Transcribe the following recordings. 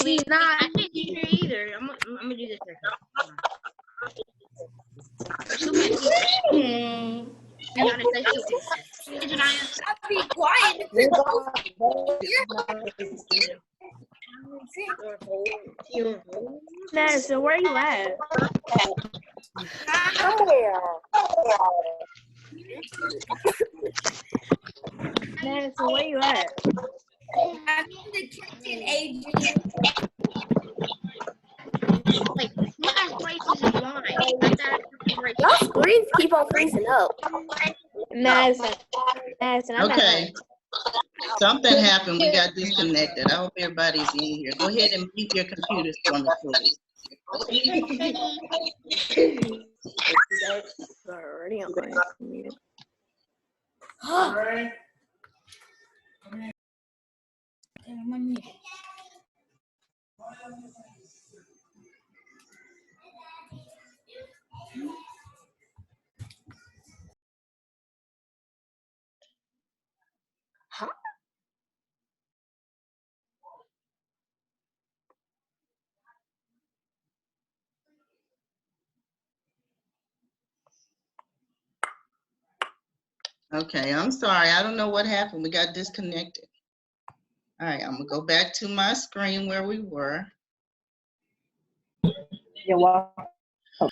Nah, I can't do here either. I'm gonna do this real quick. I'll be quiet. Madison, where you at? Somewhere. Madison, where you at? I'm in the kitchen, Adrian. Like, my braces is mine. Like that. Your screens keep on freezing up. Madison, I'm Okay. Something happened. We got disconnected. I hope everybody's in here. Go ahead and mute your computers for me, please. already on mute. Okay, I'm sorry. I don't know what happened. We got disconnected. All right, I'm gonna go back to my screen where we were. You're welcome. All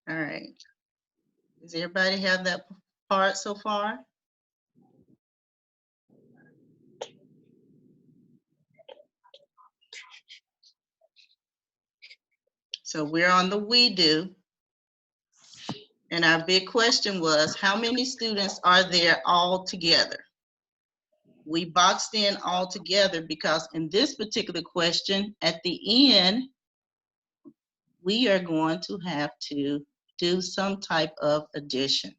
right. Does everybody have that part so far? So we're on the we do. And our big question was, how many students are there all together? We boxed in all together because in this particular question, at the end, we are going to have to do some type of addition.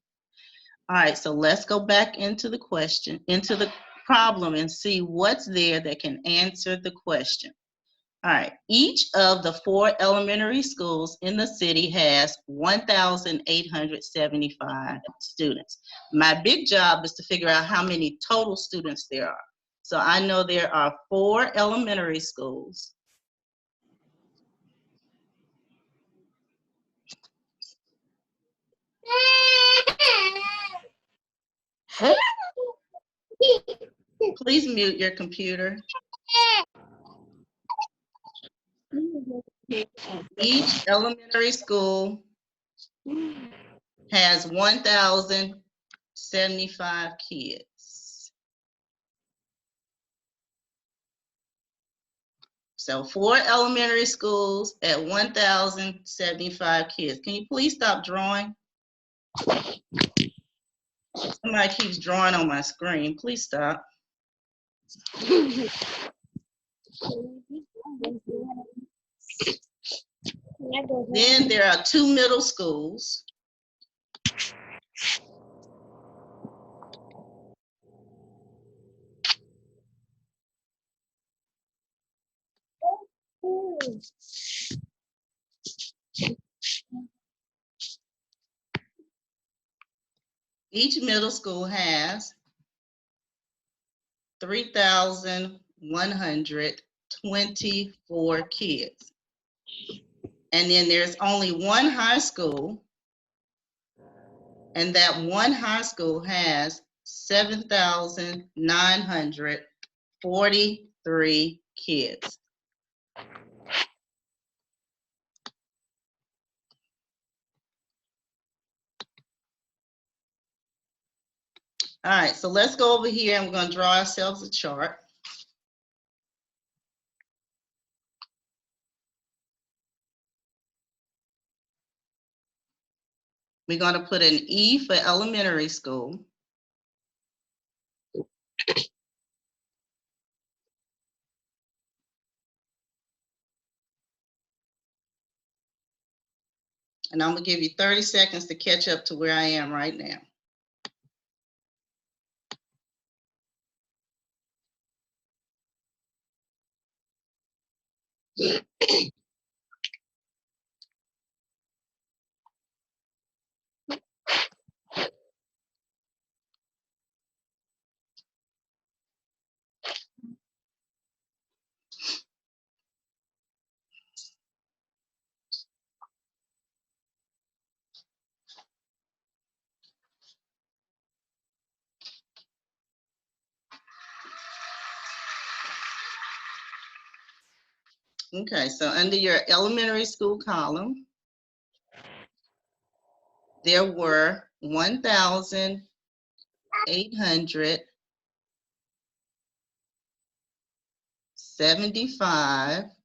All right, so let's go back into the question, into the problem and see what's there that can answer the question. All right, each of the 4 elementary schools in the city has 1,875 students. My big job is to figure out how many total students there are. So I know there are 4 elementary schools. Please mute your computer. Each elementary school has 1,075 kids. So 4 elementary schools at 1,075 kids. Can you please stop drawing? Somebody keeps drawing on my screen. Please stop. Then there are 2 middle schools. Each middle school has 3,124 kids. And then there's only 1 high school, and that 1 high school has 7,943 kids. All right, so let's go over here and we're going to draw ourselves a chart. We're going to put an E for elementary school. And I'm going to give you 30 seconds to catch up to where I am right now. Okay, so under your elementary school column, there were 1,875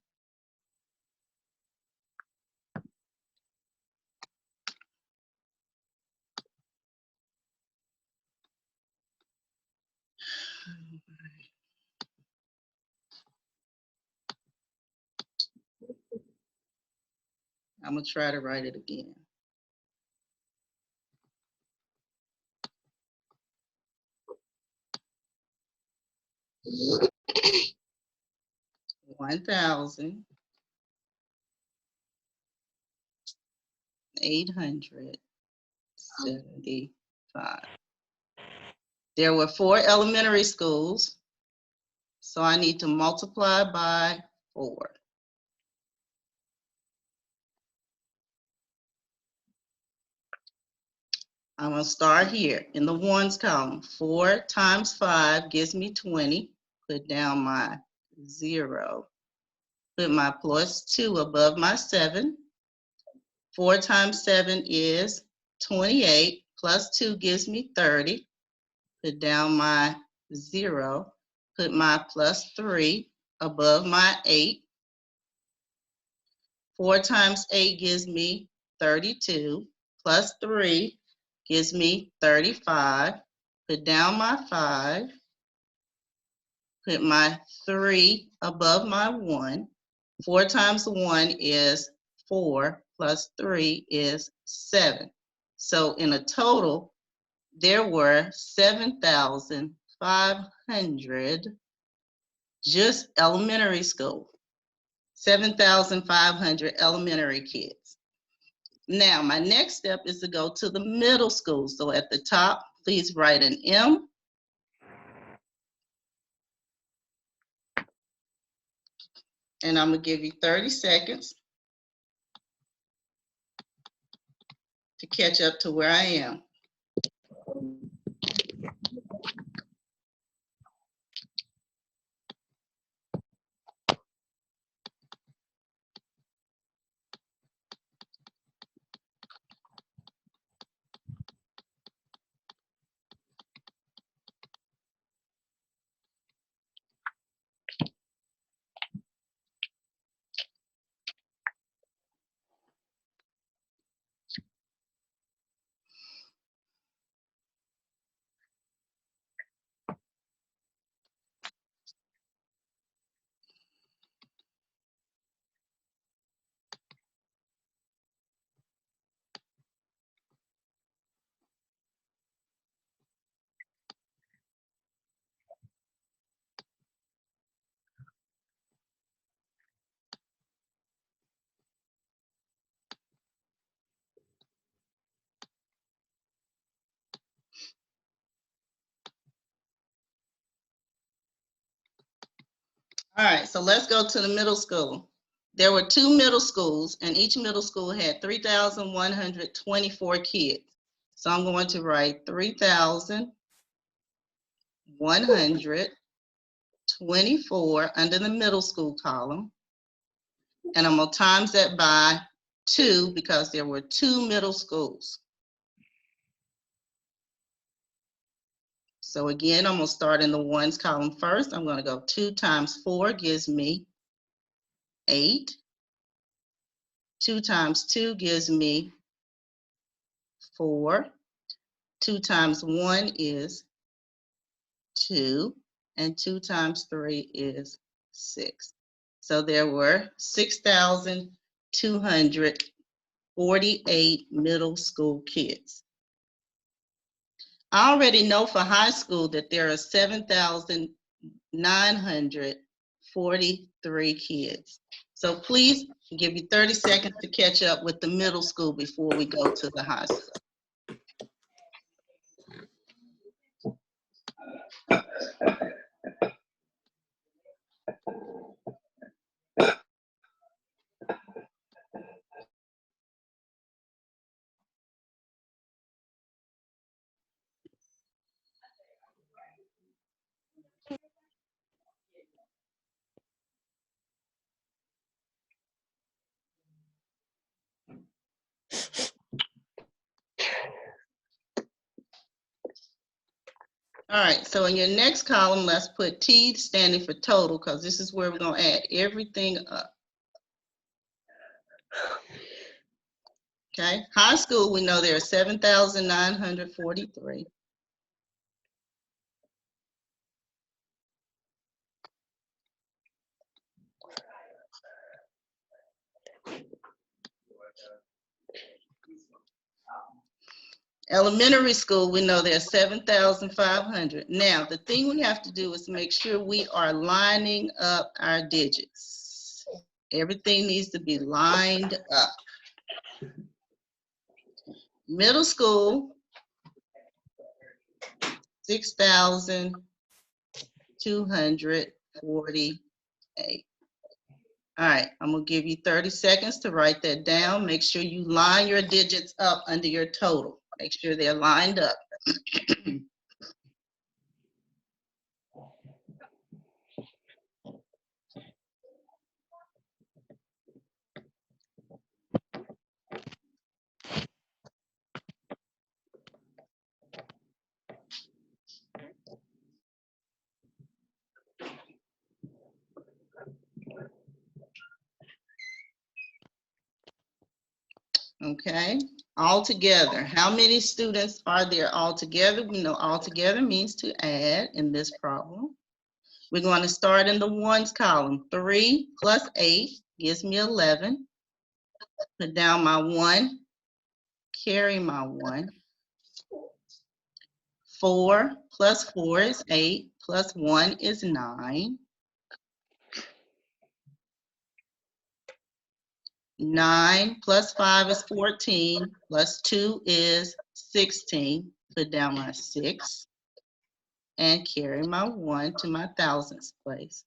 I'm gonna try to write it again. 1,875. There were 4 elementary schools, so I need to multiply by 4. I'm gonna start here in the ones column. 4 times 5 gives me 20. Put down my 0. Put my plus 2 above my 7. 4 times 7 is 28. Plus 2 gives me 30. Put down my 0. Put my plus 3 above my 8. 4 times 8 gives me 32. Plus 3 gives me 35. Put down my 5. Put my 3 above my 1. 4 times 1 is 4, plus 3 is 7. So in a total, there were 7,500 just elementary school. 7,500 elementary kids. Now, my next step is to go to the middle school. So at the top, please write an M. And I'm gonna give you 30 seconds to catch up to where I am. All right, so let's go to the middle school. There were 2 middle schools, and each middle school had 3,124 kids. So I'm going to write 3,124 under the middle school column. And I'm gonna times that by 2 because there were 2 middle schools. So again, I'm gonna start in the ones column first. I'm gonna go 2 times 4 gives me 8. 2 times 2 gives me 4. 2 times 1 is 2. And 2 times 3 is 6. So there were 6,248 middle school kids. I already know for high school that there are 7,943 kids. So please give you 30 seconds to catch up with the middle school before we go to the high school. All right, so in your next column, let's put T standing for total, because this is where we're going to add everything up. Okay, high school, we know there are 7,943. Elementary school, we know there's 7,500. Now, the thing we have to do is make sure we are lining up our digits. Everything needs to be lined up. Middle school, 6,248. All right, I'm gonna give you 30 seconds to write that down. Make sure you line your digits up under your total. Make sure they're lined up. Okay, all together. How many students are there all together? We know all together means to add in this problem. We're going to start in the ones column. 3 plus 8 gives me 11. Put down my 1, carry my 1. 4 plus 4 is 8, plus 1 is 9. 9 plus 5 is 14, plus 2 is 16. Put down my 6 and carry my 1 to my thousandths place.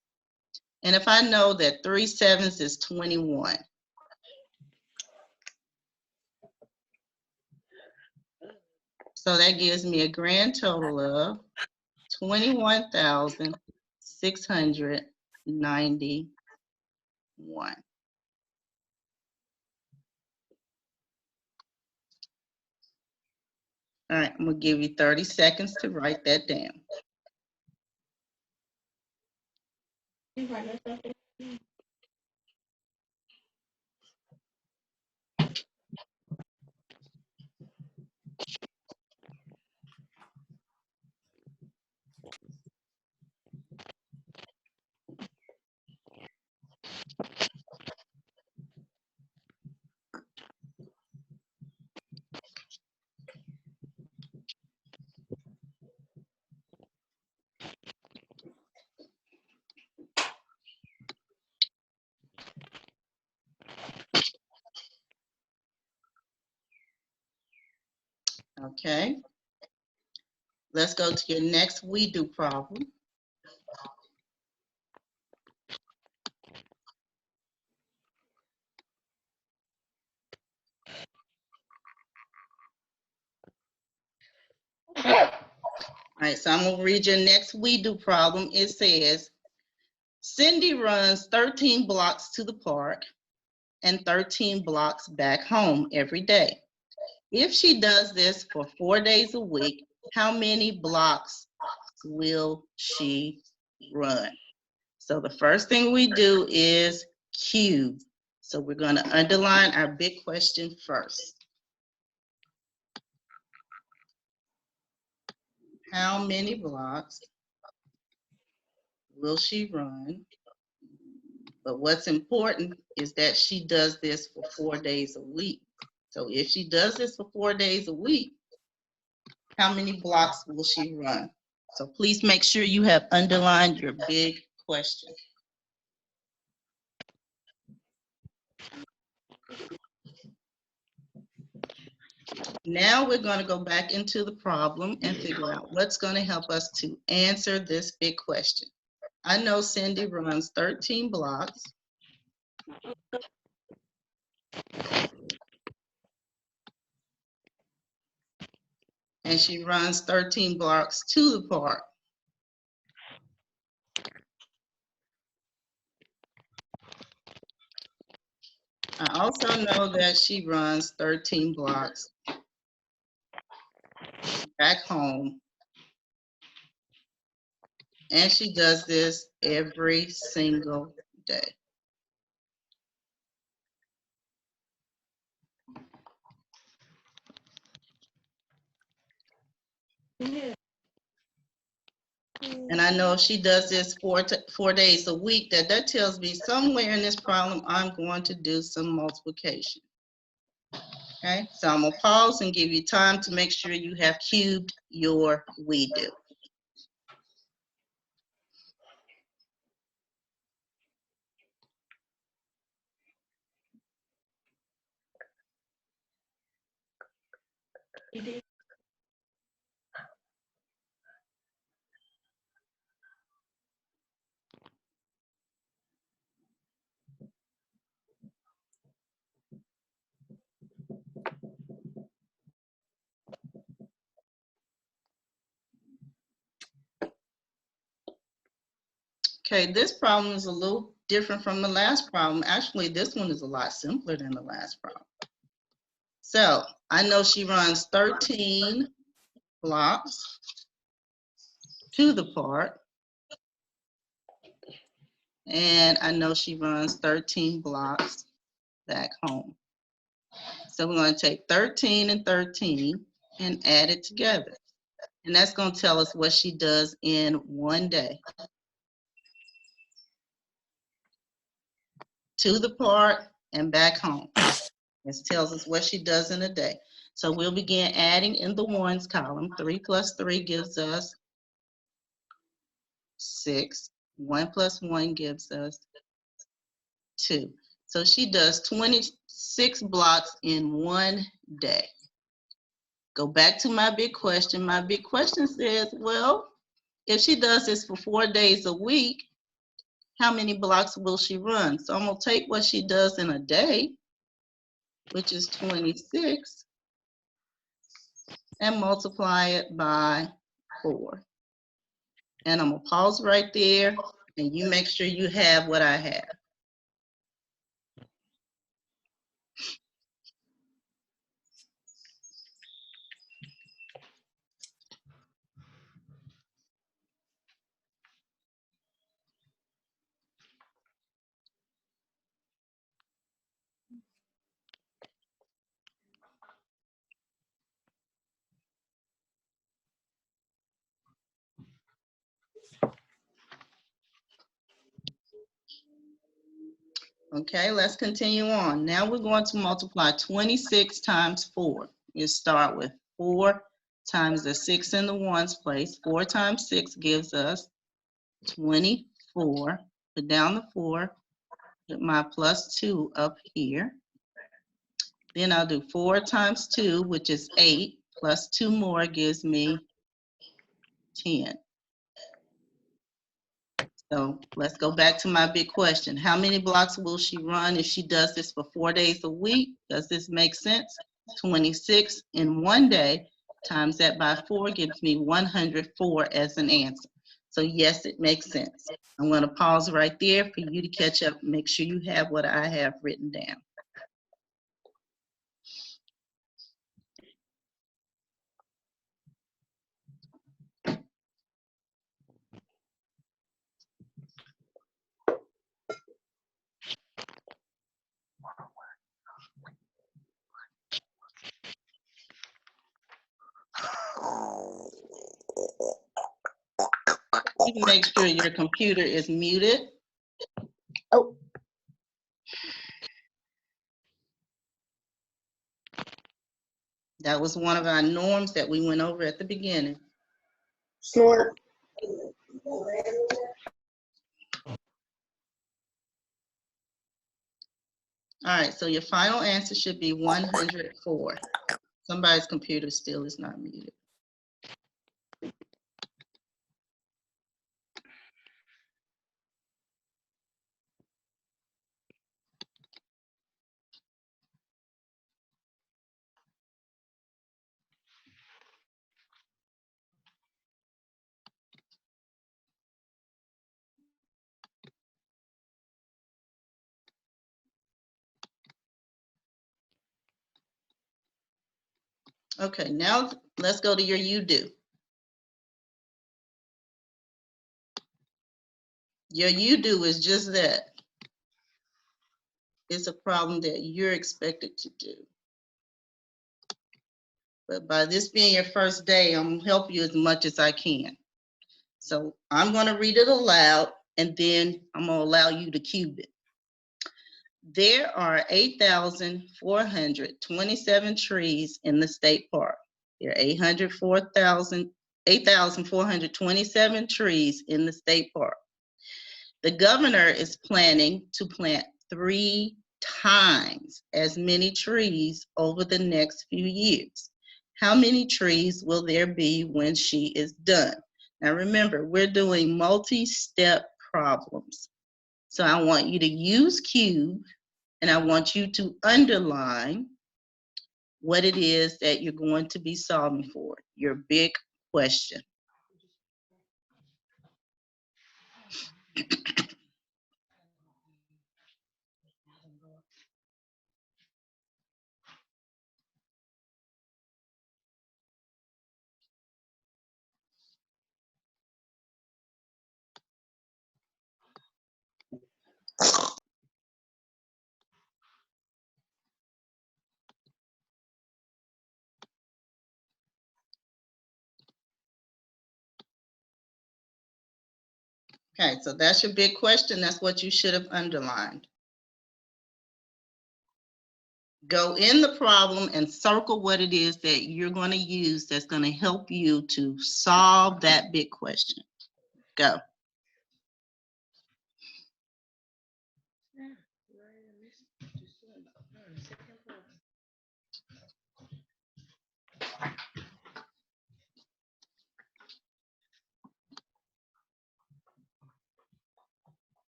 And if I know that 3 sevens is 21, so that gives me a grand total of 21,691. All right, I'm gonna give you 30 seconds to write that down. Okay, let's go to your next we do problem. All right, so I'm gonna read your next we do problem. It says, Cindy runs 13 blocks to the park and 13 blocks back home every day. If she does this for 4 days a week, how many blocks will she run? So the first thing we do is cube. So we're going to underline our big question first. How many blocks will she run? But what's important is that she does this for 4 days a week. So if she does this for 4 days a week, how many blocks will she run? So please make sure you have underlined your big question. Now we're going to go back into the problem and figure out what's going to help us to answer this big question. I know Cindy runs 13 blocks. And she runs 13 blocks to the park. I also know that she runs 13 blocks back home. And she does this every single day. And I know if she does this 4 days a week, that tells me somewhere in this problem, I'm going to do some multiplication. Okay, so I'm gonna pause and give you time to make sure you have cubed your we do. Okay, this problem is a little different from the last problem. Actually, this one is a lot simpler than the last problem. So I know she runs 13 blocks to the park, and I know she runs 13 blocks back home. So we're going to take 13 and 13 and add it together. And that's going to tell us what she does in one day. To the park and back home. This tells us what she does in a day. So we'll begin adding in the ones column. 3 plus 3 gives us 6. 1 plus 1 gives us 2. So she does 26 blocks in one day. Go back to my big question. My big question says, well, if she does this for 4 days a week, how many blocks will she run? So I'm going to take what she does in a day, which is 26, and multiply it by 4. And I'm going to pause right there, and you make sure you have what I have. Okay, let's continue on. Now we're going to multiply 26 times 4. You start with 4 times the 6 in the ones place. 4 times 6 gives us 24. Put down the 4. Put my plus 2 up here. Then I'll do 4 times 2, which is 8, plus 2 more gives me 10. So let's go back to my big question. How many blocks will she run if she does this for 4 days a week? Does this make sense? 26 in one day times that by 4 gives me 104 as an answer. So yes, it makes sense. I'm going to pause right there for you to catch up. Make sure you have what I have written down. You can make sure your computer is muted. Oh. That was one of our norms that we went over at the beginning. Snort. All right, so your final answer should be 104. Somebody's computer still is not muted. Okay, now let's go to your you do. Your you do is just that. It's a problem that you're expected to do. But by this being your first day, I'm gonna help you as much as I can. So I'm gonna read it aloud and then I'm gonna allow you to cube it. There are 8,427 trees in the state park. There are 8,427 trees in the state park. The governor is planning to plant 3 times as many trees over the next few years. How many trees will there be when she is done? Now remember, we're doing multi-step problems. So I want you to use cube and I want you to underline what it is that you're going to be solving for, your big question. Okay, so that's your big question. That's what you should have underlined. Go in the problem and circle what it is that you're going to use that's going to help you to solve that big question. Go.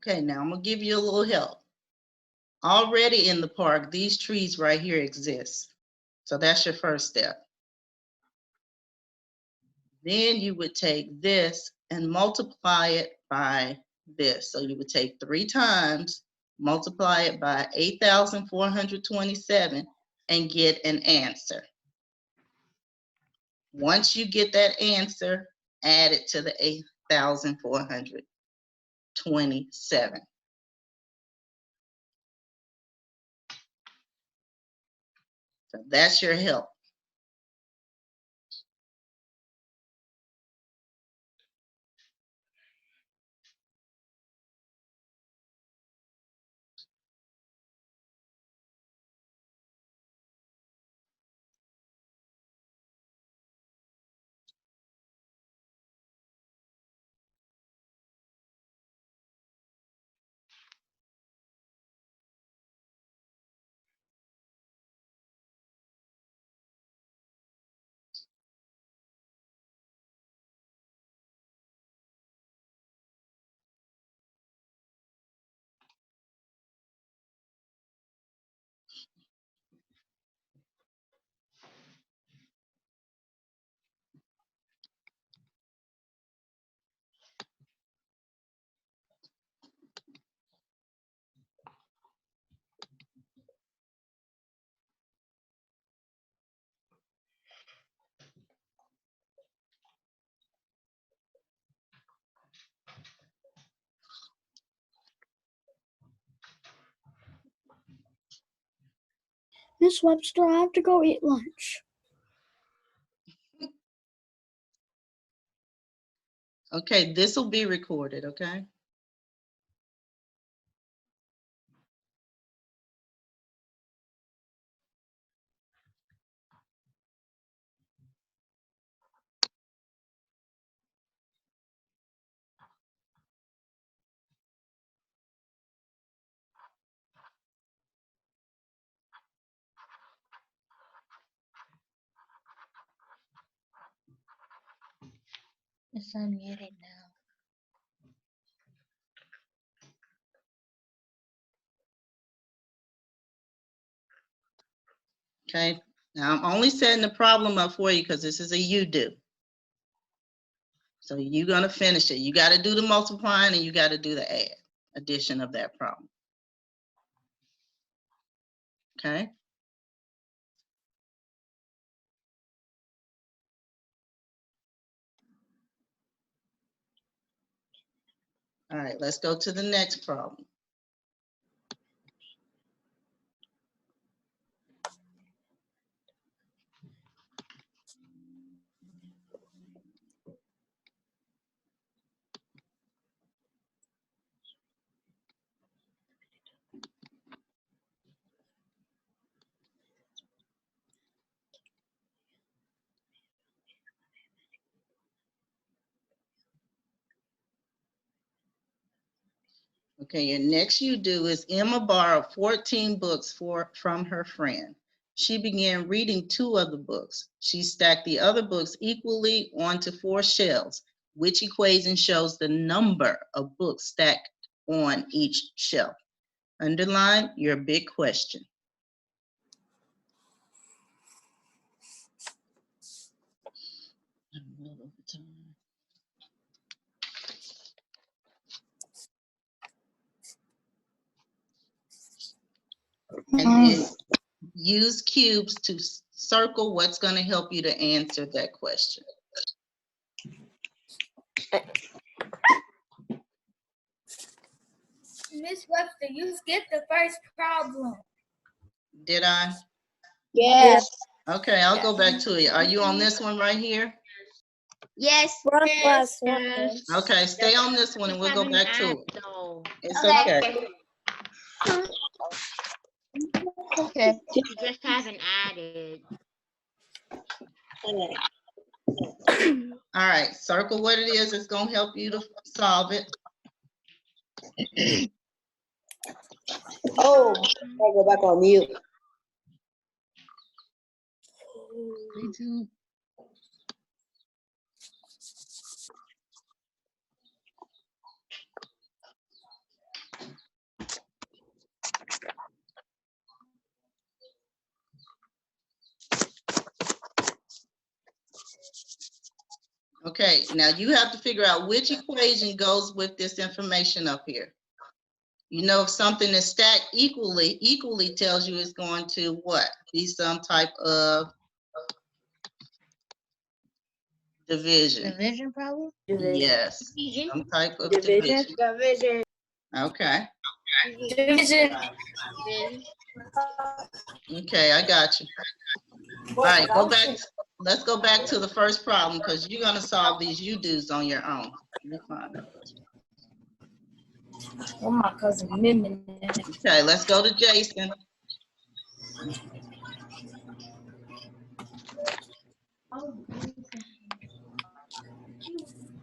Okay, now I'm going to give you a little help. Already in the park, these trees right here exist. So that's your first step. Then you would take this and multiply it by this. So you would take 3 times, multiply it by 8,427 and get an answer. Once you get that answer, add it to the 8,427. So that's your help. Miss Webster, I have to go eat lunch. Okay, this will be recorded, okay? It's unmuted now. Okay, now I'm only setting the problem up for you because this is a you do. So you're gonna finish it. You gotta do the multiplying and you gotta do the addition of that problem. Okay? All right, let's go to the next problem. Okay, your next you do is Emma borrowed 14 books from her friend. She began reading 2 of the books. She stacked the other books equally onto 4 shelves. Which equation shows the number of books stacked on each shelf? Underline your big question. And then use cubes to circle what's going to help you to answer that question. Ms. Webster, you skipped the first problem. Did I? Yes. Okay, I'll go back to it. Are you on this one right here? Yes. Yes. Okay, stay on this one and we'll go back to it. No. It's okay. Okay. You just haven't added. All right, circle what it is that's going to help you to solve it. Oh, I'll go back on mute. Me too. Okay, now you have to figure out which equation goes with this information up here. You know, if something is stacked equally tells you it's going to what? Be some type of division. Division problem? Yes, Division. some type of Division. division. Okay, Division. okay, I got you. All right, go back. Let's go back to the first problem because you're going to solve these you-dos on your own. Let me find it. Oh, my cousin Mimi. Okay, let's go to Jason.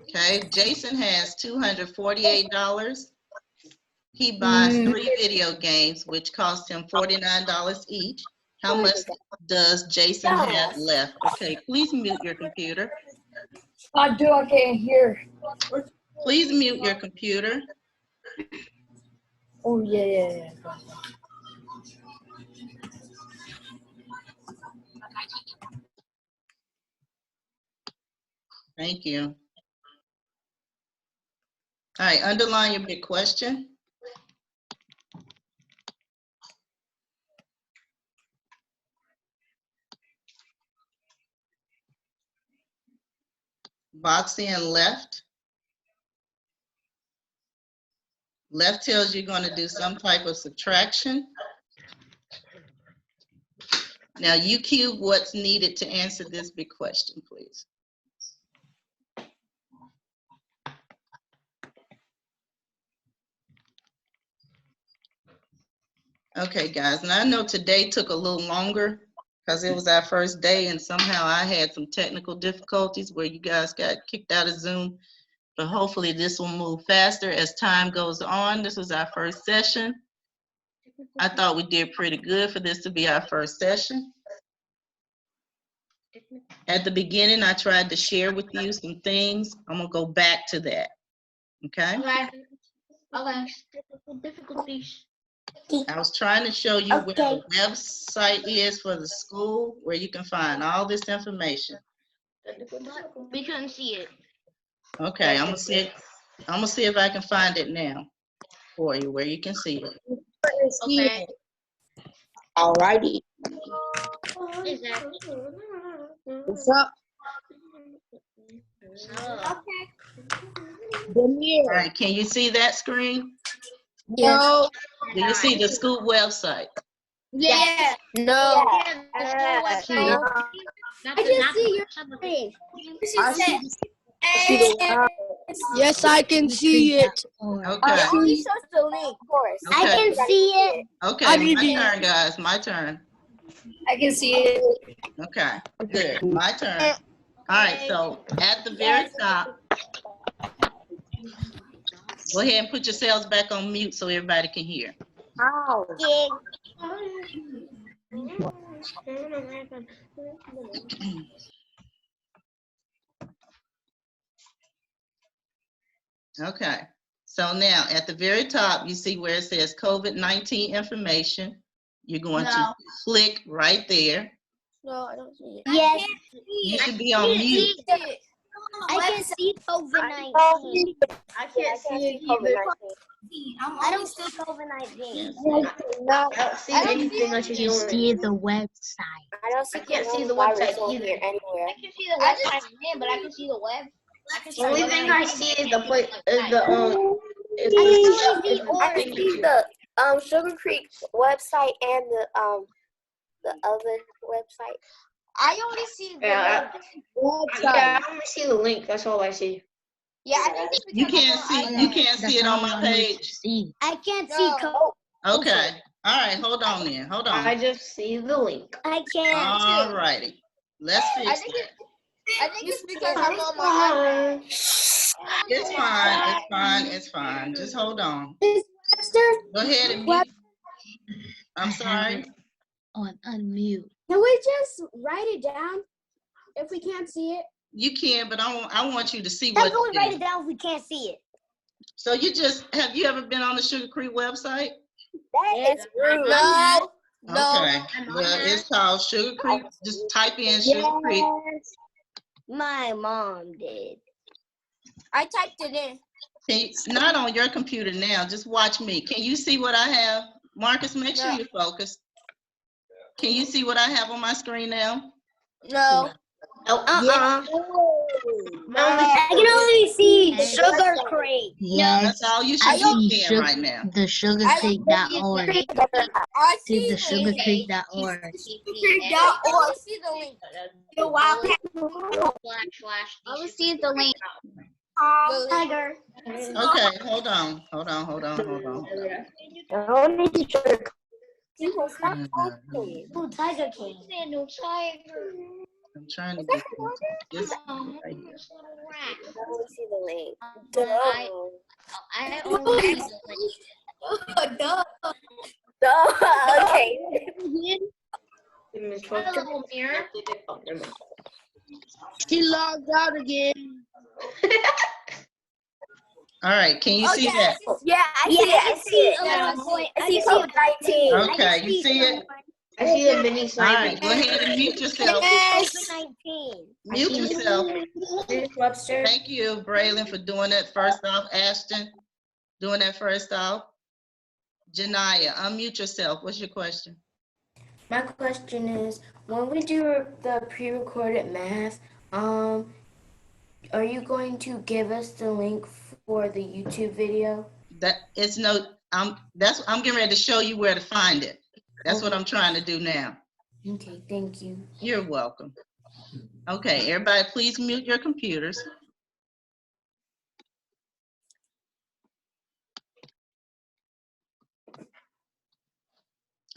Okay, Jason has $248. He buys 3 video games, which cost him $49 each. How much does Jason have left? Okay, please mute your computer. I can't hear. Please mute your computer. Oh, yeah. Thank you. All right, underline your big question. Box in left. Left tells you're going to do some type of subtraction. Now you cube what's needed to answer this big question, please. Okay, guys, and I know today took a little longer because it was our first day and somehow I had some technical difficulties where you guys got kicked out of Zoom, but hopefully this will move faster as time goes on. This was our first session. I thought we did pretty good for this to be our first session. At the beginning, I tried to share with you some things. I'm gonna go back to that, okay? Okay. Difficulties. I was trying to show you where the website is for the school, where you can find all this information. We couldn't see it. Okay, I'm gonna see if I can find it now for you, where you can see it. Okay. Alrighty. Is that? What's up? All right, can you see that screen? No. Do you see the school website? Yeah. No. Yeah, the school website. I can see your screen. I see the Yes, I can see it. Okay, only shows the link, of course. I okay, can see it. okay, my turn, guys, my turn. I can see it. Okay, good, my turn. All right, so at the very top, go ahead and put yourselves back on mute so everybody can hear. How? Okay, so now at the very top, you see where it says COVID-19 information. You're going to click right there. No, I don't see it. Yes, You should be on mute. I can see COVID-19. I can't see it either. I don't see COVID-19. No, I don't see anything that you're doing. See the website. I don't see. I can't see the coronavirus website on either. here anywhere. I can see the website, but I can see the web. The only thing I see is the place. Is the I can see I can see the Sugar Creek website and the other website. I only see the Yeah, web. I only see the link. That's all I see. Yeah, I think it's You because can't see it on my page. I can't No. see COVID. Okay, all right, hold on then, hold I on. just see the link. I can't. All righty, let's I fix think it. I think it's because I'm on my iPad. It's fine, it's fine, it's fine. Just hold on. Webster, Go ahead and mute. I'm sorry. on unmute. Can we just write it down if we can't see it? You can, but I want you to see How what can we it write is. it down if we can't see it? So have you ever been on the Sugar Creek website? That is rude. No. Okay, well, it's called Sugar Creek. Just type in Sugar Creek. My mom did. I typed it in. Not on your computer now, just watch me. Can you see what I have? Marcus, make sure No. you're focused. Can you see what I have on my screen now? No. I can only see Sugar Creek. That's all you should be seeing right now. The sugarcreek.org. I See the link. sugarcreek.org. I only see the link. I will see the link. Tiger. Okay, hold on. I need to try to. Oh, Tiger King. I'm trying to get this right here. I only see the link. I only see the link. Duh. Okay. Hello, mirror. She logged out again. All right, can you see that? Yeah, I see it. I see it. I see COVID-19. Okay, you see it? I see the mini All slide. right, go ahead and mute yourself. COVID-19. Mute yourself. Webster. Thank you, Braylon, for doing that first off. Ashton, doing that first off. Janaya, unmute yourself. What's your question? My question is, when we do the pre-recorded math, are you going to give us the link for the YouTube video? I'm getting ready to show you where to find it. That's what I'm trying to do now. Okay, thank you. You're welcome. Okay, everybody, please mute your computers.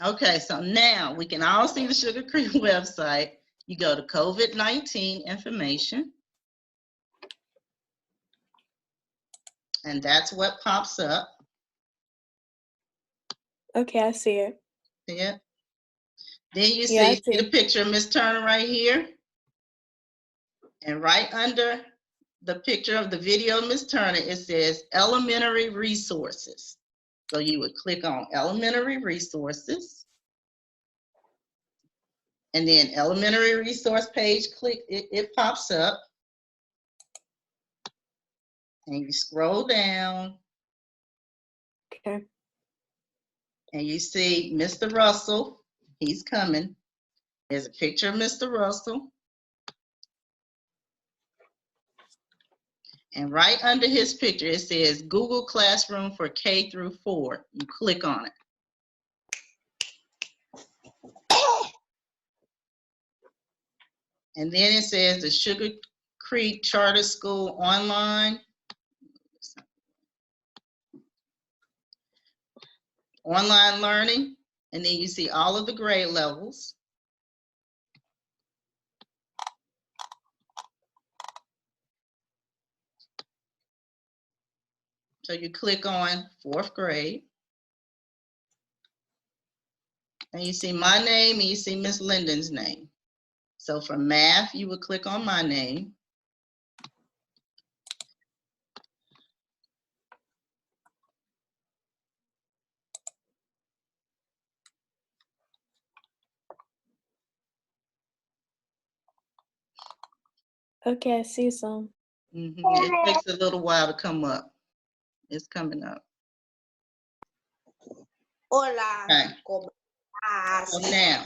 Okay, so now we can all see the Sugar Creek website. You go to COVID-19 information. And that's what pops up. Okay, I see it. See it? Then you Yeah, I see see. the picture of Miss Turner right here. And right under the picture of the video of Miss Turner, it says elementary resources. So you would click on elementary resources. And then elementary resource page, click, it pops up. And you scroll down. Okay. And you see Mr. Russell, he's coming. There's a picture of Mr. Russell. And right under his picture, it says Google Classroom for K through 4. You click on it. And then it says the Sugar Creek Charter School online. Online learning. And then you see all of the grade levels. So you click on 4th grade. And you see my name and you see Miss Linden's name. So for math, you would click on my name. Okay, I see some. It takes a little while to come up. It's coming up. Hola. Okay. ¿Cómo So estás? now,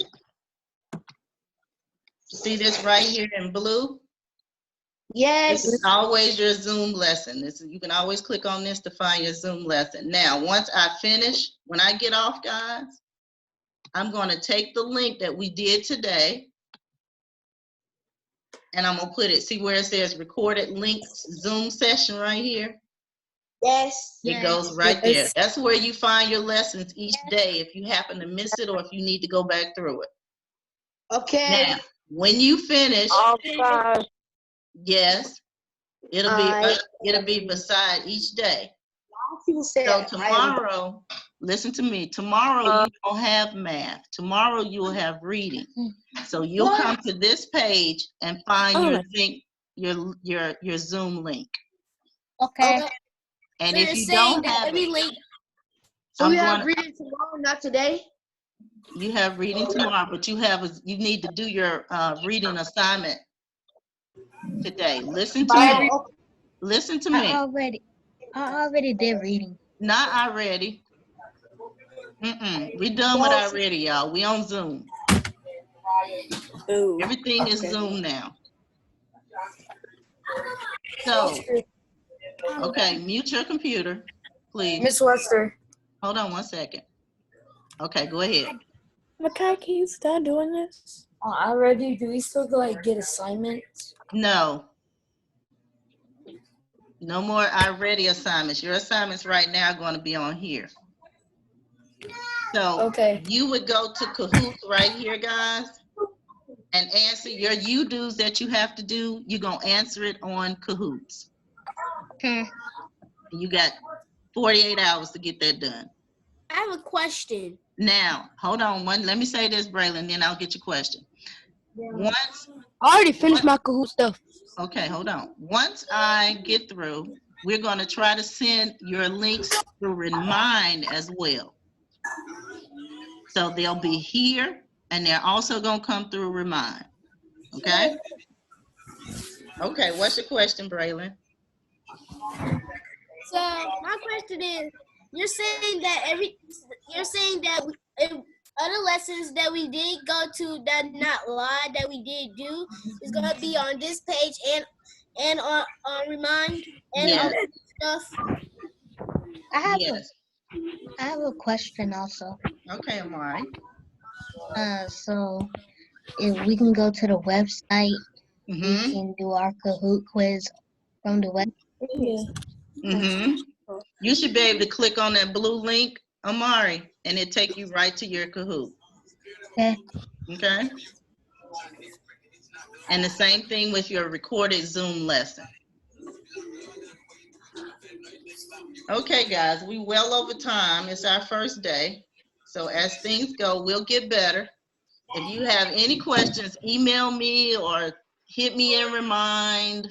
see this right here in blue? Yes. This is always your Zoom lesson. You can always click on this to find your Zoom lesson. Now, once I finish, when I get off, guys, I'm going to take the link that we did today and I'm going to put it, see where it says recorded links Zoom session right here? Yes. It goes right there. That's where you find your lessons each day if you happen to miss it or if you need to go back through it. Okay. Now, when you finish, yes, it'll be beside each day. So tomorrow, listen to me. Tomorrow you don't have math. Tomorrow you will have reading. So you'll come to this page and find your link, your Zoom link. Okay. And So if you're you saying don't that have every it, link. So we have reading tomorrow, not today? you have reading tomorrow, but you need to do your reading assignment today. Listen to me. Listen to me. I already did reading. Not already. We done with already, y'all. We on Zoom. Ooh. Everything is Zoom now. So, okay, mute your computer, please. Ms. Webster. Hold on one second. Okay, go ahead. Makai, can you start doing this? Already, do we still get assignments? No. No more already assignments. Your assignments right now are going to be on here. So you would go to Cahoots right here, guys, and answer your you-dos that you have to do. You're going to answer it on Cahoots. You got 48 hours to get that done. I have a question. Now, hold on. Let me say this, Braylon, then I'll get your question. I already finished my Kahoot stuff. Okay, hold on. Once I get through, we're going to try to send your links through Remind as well. So they'll be here, and they're also going to come through Remind. Okay? Okay, what's your question, Braylon? So my question is, you're saying that if other lessons that we did go to that not live that we did do is gonna be on this page and on Remind and all that stuff. I have a question also. Okay, Amari. So if we can go to the website, we can do our Kahoot quiz from the website. You should be able to click on that blue link, Amari, and it take you right to your Kahoot. Okay? And the same thing with your recorded Zoom lesson. Okay, guys, we well over time. It's our first day. So as things go, we'll get better. If you have any questions, email me or hit me in Remind.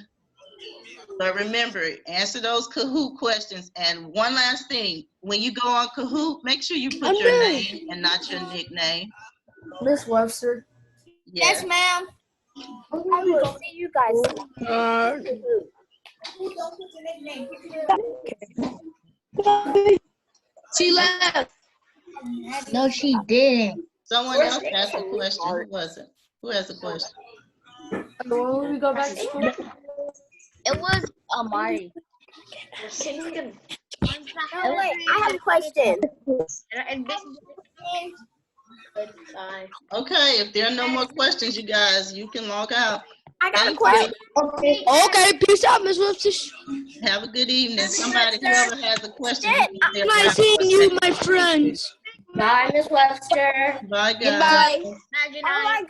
But remember, answer those Kahoot questions. And one last thing, when you go on Kahoot, make sure you put your name and not your nickname. Miss Webster. Yes, ma'am. I will see you guys. She left. No, she didn't. Someone else asked a question. Who was it? Who has a question? When we go back to school. It was Amari. Oh, wait, I have a question. And this Okay, if there are no more questions, you guys, you can log out. I got a Thank question. Okay, peace out, Miss Webster. you. Have a good evening. Somebody, whoever has a question. Shit, you can say it Nice right seeing away. you, my friends. Bye, Miss Webster. Bye, guys. Goodbye. Oh my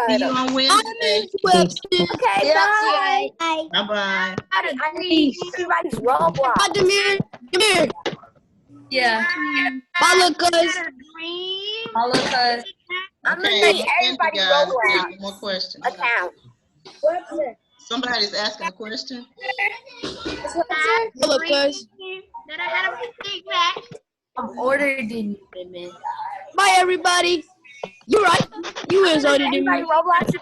See you god. on Bye, Wednesday. Miss Webster. Okay, bye. Bye-bye. I need everybody's Roblox. Bye, Demir. Demir. Yeah. Follow, cuz. Hello, cuz. I'm gonna Okay, need thank you, everybody's guys. Roblox No more questions. account. Somebody's asking a question. Follow, cuz. that I had a Big Mac. I'm ordering it, man. Bye, everybody. You're right. You is older than me. Everybody Roblox